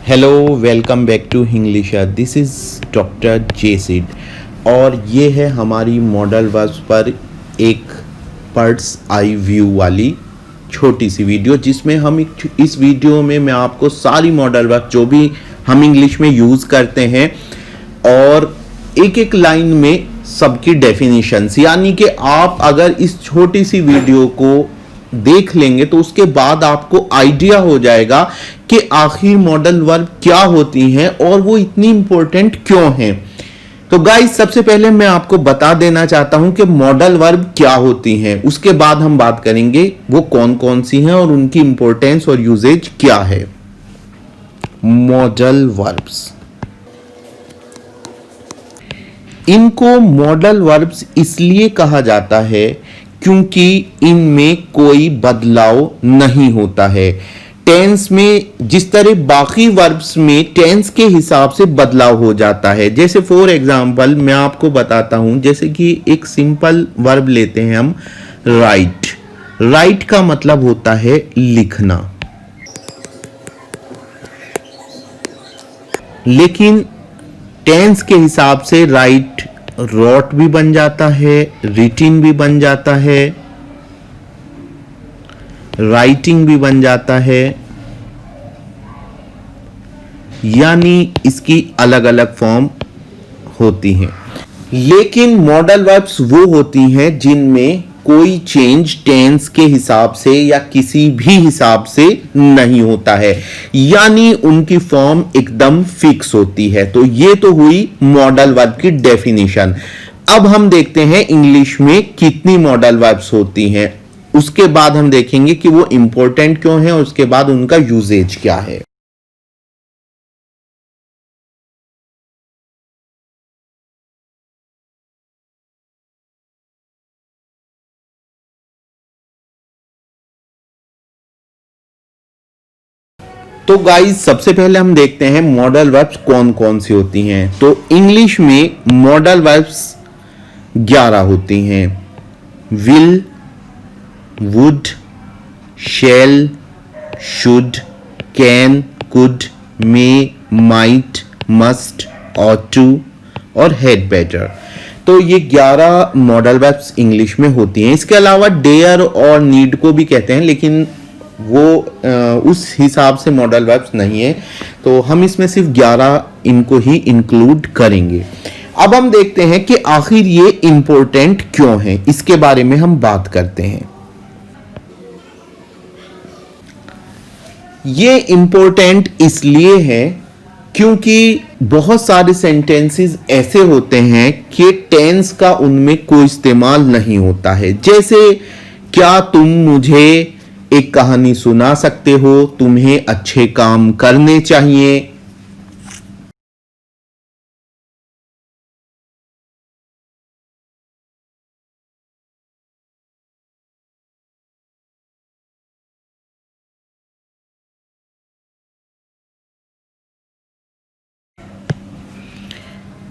Hello, welcome back to Englisha. This is doctor जेसिड और ये है हमारी मॉडल वर्ब्स पर एक बर्ड्स आई व्यू वाली छोटी सी वीडियो, जिसमें हम इस वीडियो में मैं आपको सारी मॉडल वर्ब जो भी हम इंग्लिश में यूज़ करते हैं और एक एक लाइन में सबकी डेफिनेशंस, यानी कि आप अगर इस छोटी सी वीडियो को देख लेंगे तो उसके बाद आपको आइडिया हो जाएगा कि आखिर मॉडल वर्ब क्या होती हैं और वो इतनी इंपॉर्टेंट क्यों हैं। तो गाइस, सबसे पहले मैं आपको बता देना चाहता हूं कि मॉडल वर्ब क्या होती हैं, उसके बाद हम बात करेंगे वो कौन कौन सी हैं और उनकी इंपॉर्टेंस और यूजेज क्या है। मॉडल वर्ब्स, इनको मॉडल वर्ब्स इसलिए कहा जाता है क्योंकि इनमें कोई बदलाव नहीं होता है। टेंस में जिस तरह बाकी वर्ब्स में टेंस के हिसाब से बदलाव हो जाता है, जैसे फॉर एग्जांपल मैं आपको बताता हूं, जैसे कि एक सिंपल वर्ब लेते हैं हम, राइट। राइट का मतलब होता है लिखना, लेकिन टेंस के हिसाब से राइट रोट भी बन जाता है, रिटिन भी बन जाता है, राइटिंग भी बन जाता है, यानी इसकी अलग अलग फॉर्म होती हैं। लेकिन मॉडल वर्ब्स वो होती हैं जिनमें कोई चेंज टेंस के हिसाब से या किसी भी हिसाब से नहीं होता है, यानी उनकी फॉर्म एकदम फिक्स होती है। तो ये तो हुई मॉडल वर्ब की डेफिनेशन। अब हम देखते हैं इंग्लिश में कितनी मॉडल वर्ब्स होती हैं, उसके बाद हम देखेंगे कि वो इंपॉर्टेंट क्यों है और उसके बाद उनका यूजेज क्या है। तो गाइस, सबसे पहले हम देखते हैं मॉडल वर्ब्स कौन कौन सी होती हैं। तो इंग्लिश में मॉडल वर्ब्स 11 होती हैं। Will, would, shall, should, can, could, may, might, must, ought to और हैड बेटर। तो ये 11 मॉडल वर्ब्स इंग्लिश में होती हैं। इसके अलावा डेयर और नीड को भी कहते हैं, लेकिन वो उस हिसाब से मॉडल वर्ब्स नहीं है, तो हम इसमें सिर्फ 11 इनको ही इंक्लूड करेंगे। अब हम देखते हैं कि आखिर ये इंपॉर्टेंट क्यों है, इसके बारे में हम बात करते हैं। ये इंपॉर्टेंट इसलिए है क्योंकि बहुत सारे सेंटेंसेस ऐसे होते हैं कि टेंस का उनमें कोई इस्तेमाल नहीं होता है। जैसे, क्या तुम मुझे एक कहानी सुना सकते हो, तुम्हें अच्छे काम करने चाहिए।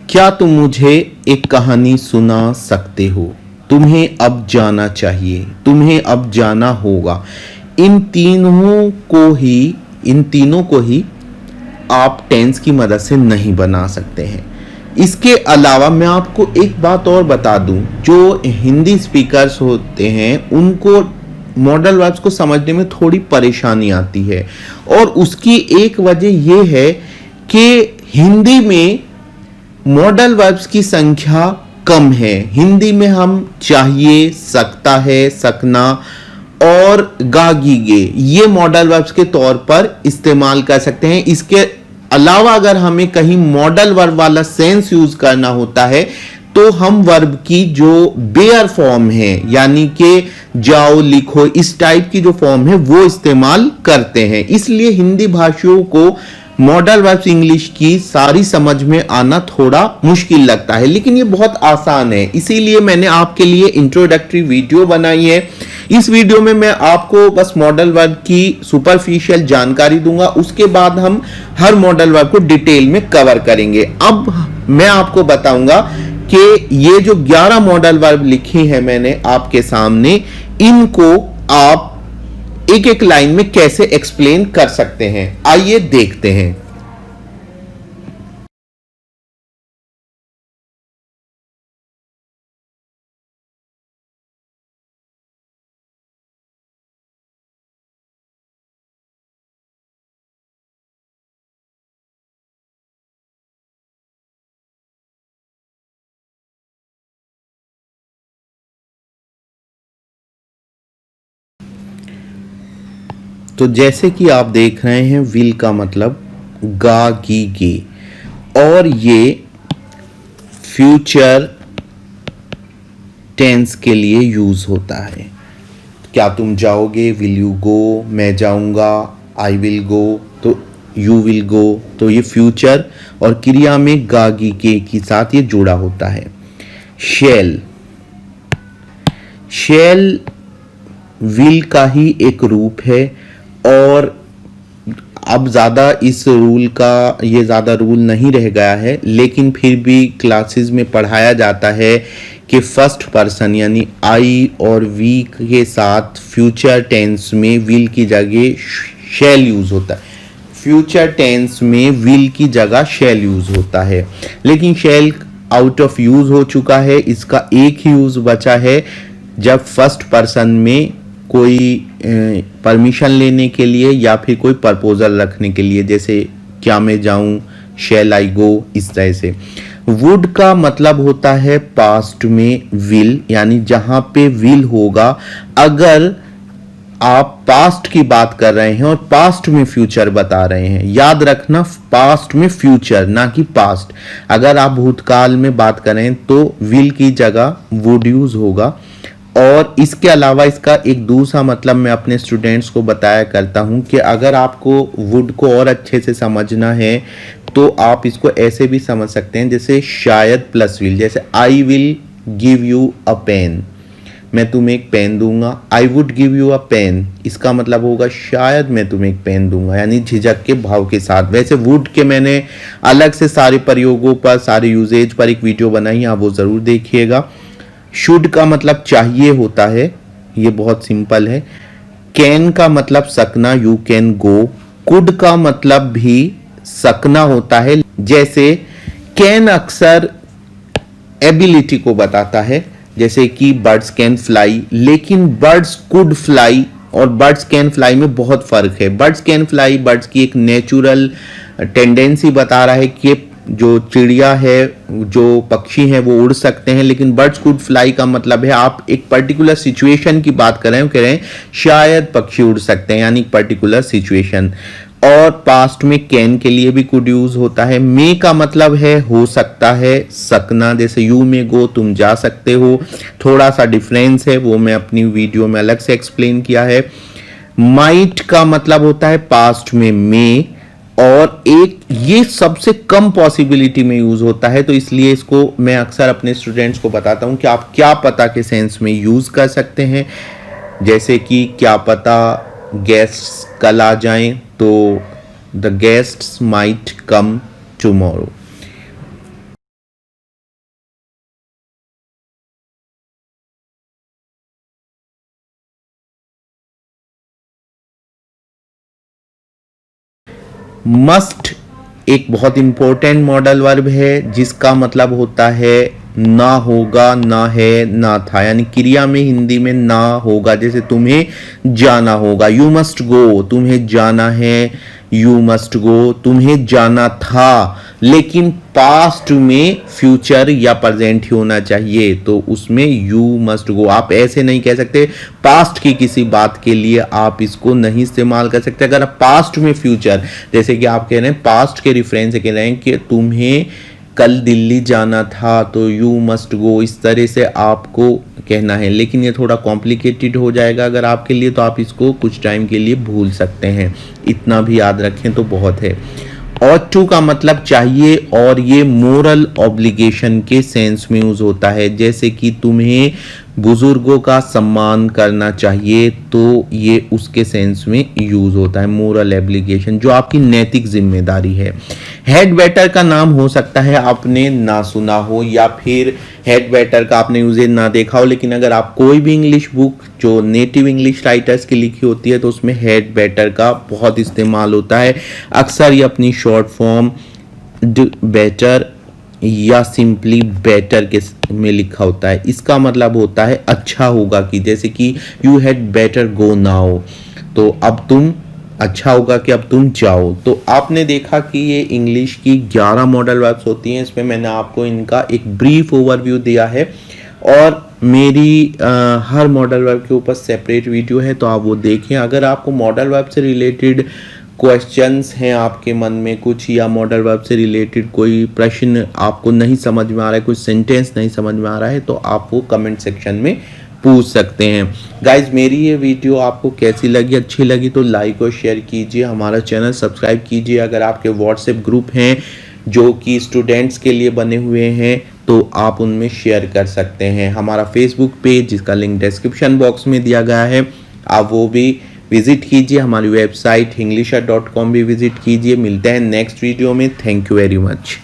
क्या तुम मुझे एक कहानी सुना सकते हो, तुम्हें अब जाना चाहिए, तुम्हें अब जाना होगा। इन तीनों को ही आप टेंस की मदद से नहीं बना सकते हैं। इसके अलावा मैं आपको एक बात और बता दूं, जो हिंदी स्पीकर्स होते हैं उनको मॉडल वर्ब्स को समझने में थोड़ी परेशानी आती है, और उसकी एक वजह यह है कि हिंदी में मॉडल वर्ब्स की संख्या कम है। हिंदी में हम चाहिए, सकता है, सकना और गागीगे ये मॉडल वर्ब्स के तौर पर इस्तेमाल कर सकते हैं। इसके अलावा अगर हमें कहीं मॉडल वर्ब वाला सेंस यूज करना होता है तो हम वर्ब की जो बेयर फॉर्म है, यानी कि जाओ, लिखो, इस टाइप की जो फॉर्म है वो इस्तेमाल करते हैं। इसलिए हिंदी भाषियों को मॉडल वर्ब्स इंग्लिश की सारी समझ में आना थोड़ा मुश्किल लगता है, लेकिन ये बहुत आसान है। इसीलिए मैंने आपके लिए इंट्रोडक्टरी वीडियो बनाई है। इस वीडियो में मैं आपको बस मॉडल वर्ब की सुपरफिशियल जानकारी दूंगा, उसके बाद हम हर मॉडल वर्ब को डिटेल में कवर करेंगे। अब मैं आपको बताऊंगा कि ये जो 11 मॉडल वर्ब लिखी है मैंने आपके सामने, इनको आप एक एक लाइन में कैसे एक्सप्लेन कर सकते हैं। आइए देखते हैं। तो जैसे कि आप देख रहे हैं विल का मतलब गा गी गे, और ये फ्यूचर टेंस के लिए यूज होता है। क्या तुम जाओगे, विल यू गो, मैं जाऊंगा, आई विल गो, तो यू विल गो, तो ये फ्यूचर और क्रिया में गागी के साथ ये जुड़ा होता है। शैल, शैल विल का ही एक रूप है, और अब ज़्यादा इस रूल का ये ज़्यादा रूल नहीं रह गया है, लेकिन फिर भी क्लासेस में पढ़ाया जाता है कि फर्स्ट पर्सन यानी आई और वी के साथ फ्यूचर टेंस में विल की जगह शैल यूज होता है। फ्यूचर टेंस में विल की जगह शैल यूज होता है, लेकिन शैल आउट ऑफ यूज हो चुका है। इसका एक ही यूज बचा है जब फर्स्ट पर्सन में कोई परमिशन लेने के लिए या फिर कोई प्रपोजल रखने के लिए, जैसे क्या मैं जाऊं, शैल आई गो, इस तरह से। वुड का मतलब होता है पास्ट में विल, यानी जहां पे विल होगा। अगर आप पास्ट की बात कर रहे हैं और पास्ट में फ्यूचर बता रहे हैं, याद रखना पास्ट में फ्यूचर ना कि पास्ट। अगर आप भूतकाल में बात कर रहे हैं तो विल की जगह वुड यूज होगा। और इसके अलावा इसका एक दूसरा मतलब मैं अपने स्टूडेंट्स को बताया करता हूं कि अगर आपको वुड को और अच्छे से समझना है तो आप इसको ऐसे भी समझ सकते हैं, जैसे शायद प्लस विल। जैसे I will give you a pen, मैं तुम्हें एक पेन दूंगा। I would give you a pen, इसका मतलब होगा शायद मैं तुम्हें एक पेन दूंगा, यानी झिझक के भाव के साथ। वैसे वुड के मैंने अलग से सारे प्रयोगों पर, सारे यूजेज पर एक वीडियो बनाई, आप वो जरूर देखिएगा। शुड का मतलब चाहिए होता है, ये बहुत सिंपल है। कैन का मतलब सकना, यू कैन गो। कुड का मतलब भी सकना होता है, जैसे कैन अक्सर एबिलिटी को बताता है, जैसे कि बर्ड्स कैन फ्लाई, लेकिन बर्ड्स कुड फ्लाई और बर्ड्स कैन फ्लाई में बहुत फर्क है। बर्ड्स कैन फ्लाई बर्ड्स की एक नेचुरल टेंडेंसी बता रहा है कि जो चिड़िया है, जो पक्षी हैं, वो उड़ सकते हैं, लेकिन बर्ड्स कुड फ्लाई का मतलब है आप एक पर्टिकुलर सिचुएशन की बात कर रहे हैं, कह रहे हैं शायद पक्षी उड़ सकते हैं, यानी पर्टिकुलर सिचुएशन। और पास्ट में कैन के लिए भी कुड यूज होता है। मे का मतलब है हो सकता है, सकना, जैसे यू मे गो, तुम जा सकते हो। थोड़ा सा डिफरेंस है, वो मैं अपनी वीडियो में अलग से एक्सप्लेन किया है। माइट का मतलब होता है पास्ट में मे, और एक ये सबसे कम पॉसिबिलिटी में यूज होता है, तो इसलिए इसको मैं अक्सर अपने स्टूडेंट्स को बताता हूं कि आप क्या पता के सेंस में यूज कर सकते हैं। जैसे कि क्या पता गेस्ट्स कल आ जाएं, तो the guests might come tomorrow. Must एक बहुत इंपॉर्टेंट मॉडल वर्ब है, जिसका मतलब होता है ना होगा, ना है, ना था, यानी क्रिया में हिंदी में ना होगा। जैसे तुम्हें जाना होगा, यू मस्ट गो, तुम्हें जाना है, यू मस्ट गो, तुम्हें जाना था, लेकिन पास्ट में फ्यूचर या प्रेजेंट ही होना चाहिए, तो उसमें यू मस्ट गो। आप ऐसे नहीं कह सकते, पास्ट की किसी बात के लिए आप इसको नहीं इस्तेमाल कर सकते। अगर आप पास्ट में फ्यूचर, जैसे कि आप कह रहे हैं पास्ट के रिफरेंस से कह रहे हैं कि तुम्हें कल दिल्ली जाना था, तो यू मस्ट गो, इस तरह से आपको कहना है। लेकिन ये थोड़ा कॉम्प्लिकेटेड हो जाएगा अगर आपके लिए, तो आप इसको कुछ टाइम के लिए भूल सकते हैं। इतना भी याद रखें तो बहुत है। और टू का मतलब चाहिए, और ये मोरल ऑब्लिगेशन के सेंस में यूज होता है। जैसे कि तुम्हें बुजुर्गों का सम्मान करना चाहिए, तो ये उसके सेंस में यूज होता है, मोरल ऑब्लिगेशन, जो आपकी नैतिक जिम्मेदारी है। हेड वेटर का नाम हो सकता है आपने ना सुना हो, या फिर हेड वेटर का आपने यूज ना देखा हो, लेकिन अगर आप कोई भी इंग्लिश बुक जो नेटिव इंग्लिश राइटर्स की लिखी होती है, तो उसमें हेड वेटर का बहुत इस्तेमाल होता है। अक्सर ये अपनी शॉर्ट फॉर्म बेटर या सिंपली बेटर के में लिखा होता है। इसका मतलब होता है अच्छा होगा कि, जैसे कि you had better go now, तो अब तुम अच्छा होगा कि अब तुम जाओ। तो आपने देखा कि ये इंग्लिश की 11 मॉडल वर्ब्स होती हैं। इसमें मैंने आपको इनका एक ब्रीफ ओवरव्यू दिया है, और मेरी हर मॉडल वर्ब के ऊपर सेपरेट वीडियो है, तो आप वो देखें। अगर आपको मॉडल वर्ब से रिलेटेड क्वेश्चंस हैं आपके मन में कुछ, या मॉडल वर्ब से रिलेटेड कोई प्रश्न आपको नहीं समझ में आ रहा है, कुछ सेंटेंस नहीं समझ में आ रहा है, तो आप वो कमेंट सेक्शन में पूछ सकते हैं। गाइज, मेरी ये वीडियो आपको कैसी लगी, अच्छी लगी तो लाइक और शेयर कीजिए, हमारा चैनल सब्सक्राइब कीजिए। अगर आपके व्हाट्सएप ग्रुप हैं जो कि स्टूडेंट्स के लिए बने हुए हैं तो आप उनमें शेयर कर सकते हैं। हमारा फेसबुक पेज जिसका लिंक डिस्क्रिप्शन बॉक्स में दिया गया है, आप वो भी विजिट कीजिए। हमारी वेबसाइट english.com भी विजिट कीजिए। मिलते हैं नेक्स्ट वीडियो में। Thank you very much.